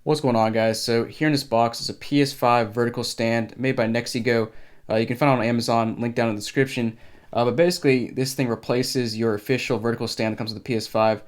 What's going on, guys? So here in this box is a PS5 vertical stand made by NexiGo. You can find it on Amazon, link down in the description. But basically, this thing replaces your official vertical stand that comes with the PS5. And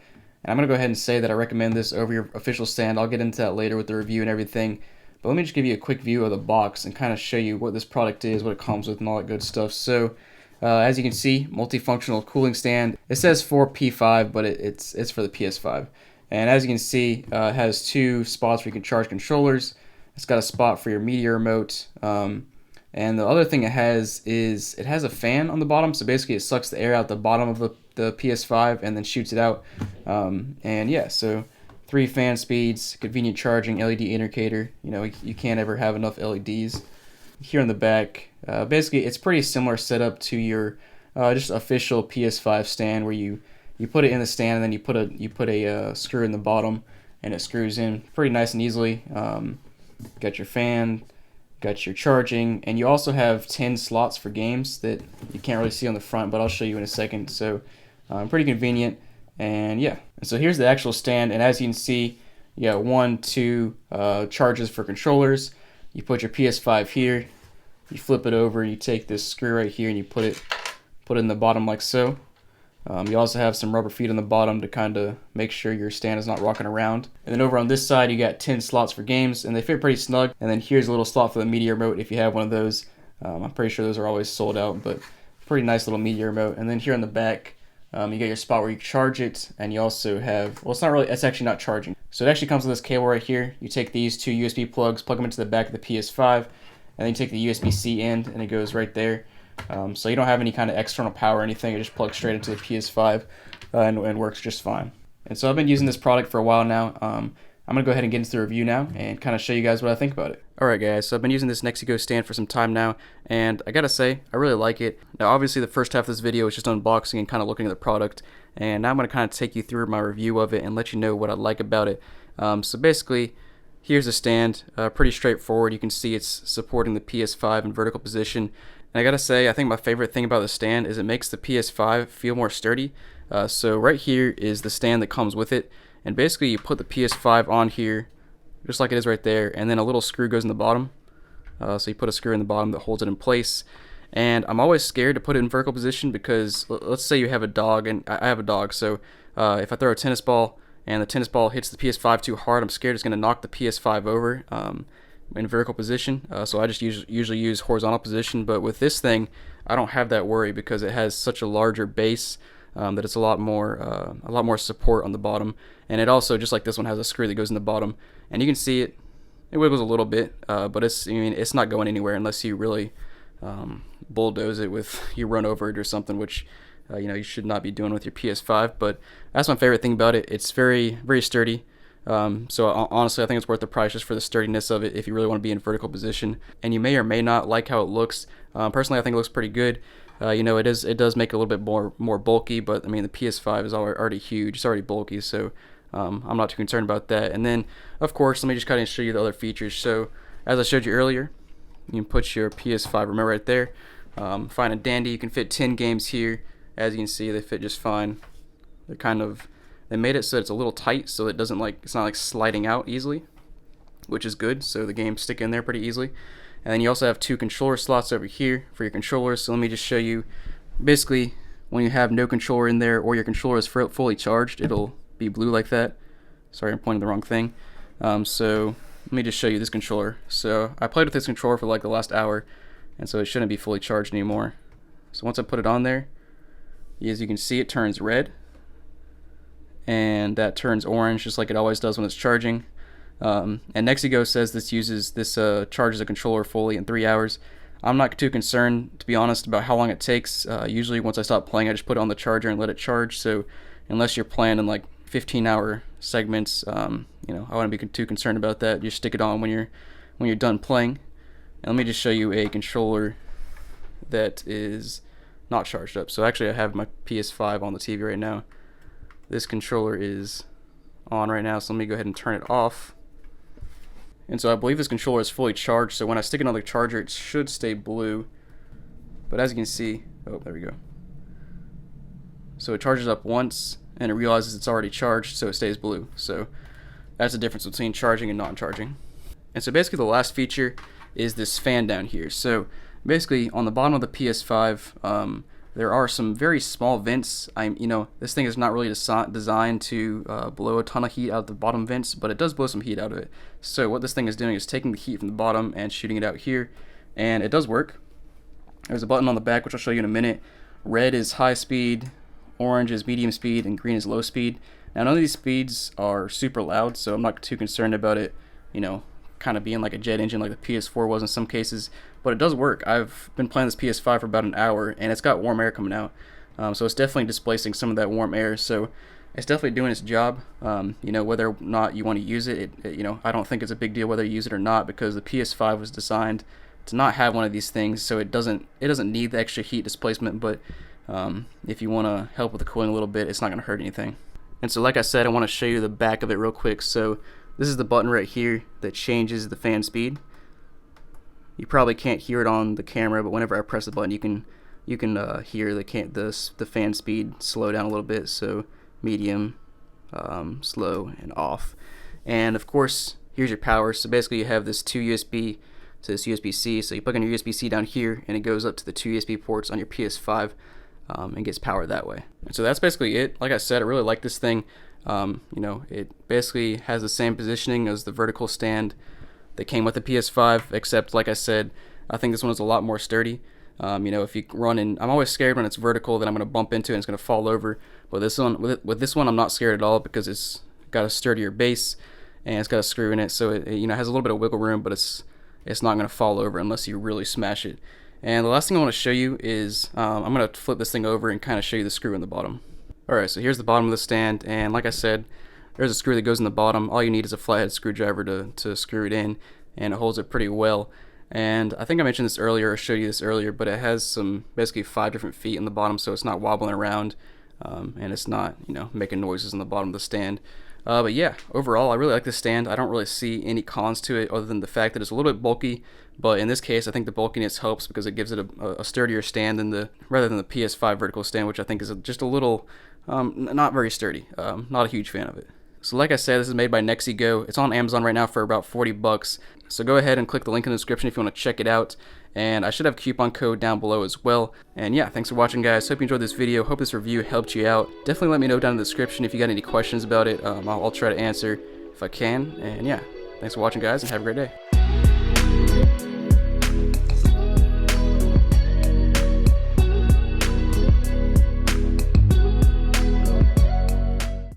I'm going to go ahead and say that I recommend this over your official stand. I'll get into that later with the review and everything. But let me just give you a quick view of the box and kind of show you what this product is, what it comes with, and all that good stuff. So as you can see, multifunctional cooling stand. It says for P5, but it's for the PS5. And as you can see, it has two spots where you can charge controllers. It's got a spot for your media remote. And the other thing it has is it has a fan on the bottom. So basically it sucks the air out the bottom of the PS5 and then shoots it out. And yeah, so 3 fan speeds, convenient charging, LED indicator. You know, you can't ever have enough LEDs. Here in the back, basically it's pretty similar setup to your just official PS5 stand where you put it in the stand and then you put a screw in the bottom and it screws in pretty nice and easily. Got your fan, got your charging, and you also have 10 slots for games that you can't really see on the front, but I'll show you in a second. So pretty convenient, and yeah. And so here's the actual stand, and as you can see, you got 1, 2 charges for controllers. You put your PS5 here, you flip it over, you take this screw right here and you put it in the bottom like so. You also have some rubber feet on the bottom to kind of make sure your stand is not rocking around. And then over on this side, you got 10 slots for games, and they fit pretty snug. And then here's a little slot for the media remote if you have one of those. I'm pretty sure those are always sold out, but pretty nice little media remote. And then here on the back, you got your spot where you charge it, and you also have, well, it's actually not charging. So it actually comes with this cable right here. You take these 2 USB plugs, plug them into the back of the PS5, and then you take the USB-C end, and it goes right there. So you don't have any kind of external power or anything. It just plugs straight into the PS5 and works just fine. And so I've been using this product for a while now. I'm going to go ahead and get into the review now and kind of show you guys what I think about it. Alright guys, so I've been using this NexiGo stand for some time now, and I gotta say, I really like it. Now obviously the first half of this video is just unboxing and kind of looking at the product, and now I'm going to kind of take you through my review of it and let you know what I like about it. So basically, here's the stand, pretty straightforward. You can see it's supporting the PS5 in vertical position. And I gotta say, I think my favorite thing about the stand is it makes the PS5 feel more sturdy. So right here is the stand that comes with it, and basically you put the PS5 on here, just like it is right there, and then a little screw goes in the bottom. So you put a screw in the bottom that holds it in place. And I'm always scared to put it in vertical position because let's say you have a dog, and I have a dog, so if I throw a tennis ball and the tennis ball hits the PS5 too hard, I'm scared it's going to knock the PS5 over in vertical position. So I just usually use horizontal position, but with this thing I don't have that worry because it has such a larger base that it's a lot more support on the bottom. And it also, just like this one, has a screw that goes in the bottom, and you can see it wiggles a little bit, but it's not going anywhere unless you really bulldoze it with, you run over it or something, which you should not be doing with your PS5. But that's my favorite thing about it. It's very, very sturdy. So honestly, I think it's worth the price just for the sturdiness of it if you really want to be in vertical position. And you may or may not like how it looks. Personally, I think it looks pretty good. It does make it a little bit more bulky, but I mean the PS5 is already huge. It's already bulky, so I'm not too concerned about that. And then, of course, let me just kind of show you the other features. So as I showed you earlier, you can put your PS5 remote right there. Fine and dandy. You can fit 10 games here. As you can see, they fit just fine. They made it so it's a little tight, so it's not like sliding out easily, which is good. So the games stick in there pretty easily. And then you also have 2 controller slots over here for your controllers. So let me just show you. Basically, when you have no controller in there or your controller is fully charged, it'll be blue like that. Sorry, I'm pointing the wrong thing. So let me just show you this controller. So I played with this controller for like the last hour, and so it shouldn't be fully charged anymore. So once I put it on there, as you can see, it turns red, and that turns orange just like it always does when it's charging. And NexiGo says this charges a controller fully in 3 hours. I'm not too concerned, to be honest, about how long it takes. Usually once I stop playing, I just put it on the charger and let it charge. So unless you're playing in like 15-hour segments, I wouldn't be too concerned about that. Just stick it on when you're done playing. And let me just show you a controller that is not charged up. So actually I have my PS5 on the TV right now. This controller is on right now, so let me go ahead and turn it off. And so I believe this controller is fully charged, so when I stick it on the charger it should stay blue. But as you can see, oh, there we go. So it charges up once and it realizes it's already charged, so it stays blue. So That's the difference between charging and non-charging. And so basically the last feature is this fan down here. So basically on the bottom of the PS5, there are some very small vents. This thing is not really designed to blow a ton of heat out the bottom vents, but it does blow some heat out of it. So what this thing is doing is taking the heat from the bottom and shooting it out here, and it does work. There's a button on the back, which I'll show you in a minute. Red is high speed, orange is medium speed, and green is low speed. Now none of these speeds are super loud, so I'm not too concerned about it, kind of being like a jet engine like the PS4 was in some cases, but it does work. I've been playing this PS5 for about an hour, and it's got warm air coming out, so it's definitely displacing some of that warm air, so it's definitely doing its job. Whether or not you want to use it, I don't think it's a big deal whether you use it or not, because the PS5 was designed to not have one of these things, so it doesn't need the extra heat displacement, but if you want to help with the cooling a little bit, it's not going to hurt anything. And so like I said, I want to show you the back of it real quick. So this is the button right here that changes the fan speed. You probably can't hear it on the camera, but whenever I press the button, you can hear the fan speed slow down a little bit. So medium, slow, and off. And of course, here's your power. So basically, you have this 2 USB to this USB-C. So you plug in your USB-C down here, and it goes up to the 2 USB ports on your PS5. And gets power that way. And so that's basically it. Like I said, I really like this thing. It basically has the same positioning as the vertical stand that came with the PS5, except like I said, I think this one is a lot more sturdy. If you run in, I'm always scared when it's vertical that I'm going to bump into it and it's going to fall over. But this one, with this one, I'm not scared at all because it's got a sturdier base and it's got a screw in it, so it has a little bit of wiggle room, but it's not going to fall over unless you really smash it. And the last thing I want to show you is I'm going to flip this thing over and kind of show you the screw in the bottom. Alright, so here's the bottom of the stand, and like I said, there's a screw that goes in the bottom. All you need is a flathead screwdriver to screw it in, and it holds it pretty well. And I think I mentioned this earlier, or showed you this earlier, but it has basically 5 different feet in the bottom, so it's not wobbling around, and it's not making noises in the bottom of the stand. But yeah, overall, I really like this stand. I don't really see any cons to it other than the fact that it's a little bit bulky. But in this case, I think the bulkiness helps because it gives it a sturdier stand rather than the PS5 vertical stand, which I think is just a little not very sturdy. Not a huge fan of it. So like I said, this is made by NexiGo. It's on Amazon right now for about $40. So go ahead and click the link in the description if you want to check it out. And I should have a coupon code down below as well. And yeah, thanks for watching, guys. Hope you enjoyed this video. Hope this review helped you out. Definitely let me know down in the description if you got any questions about it. I'll try to answer if I can. And yeah, thanks for watching, guys, and have a great day.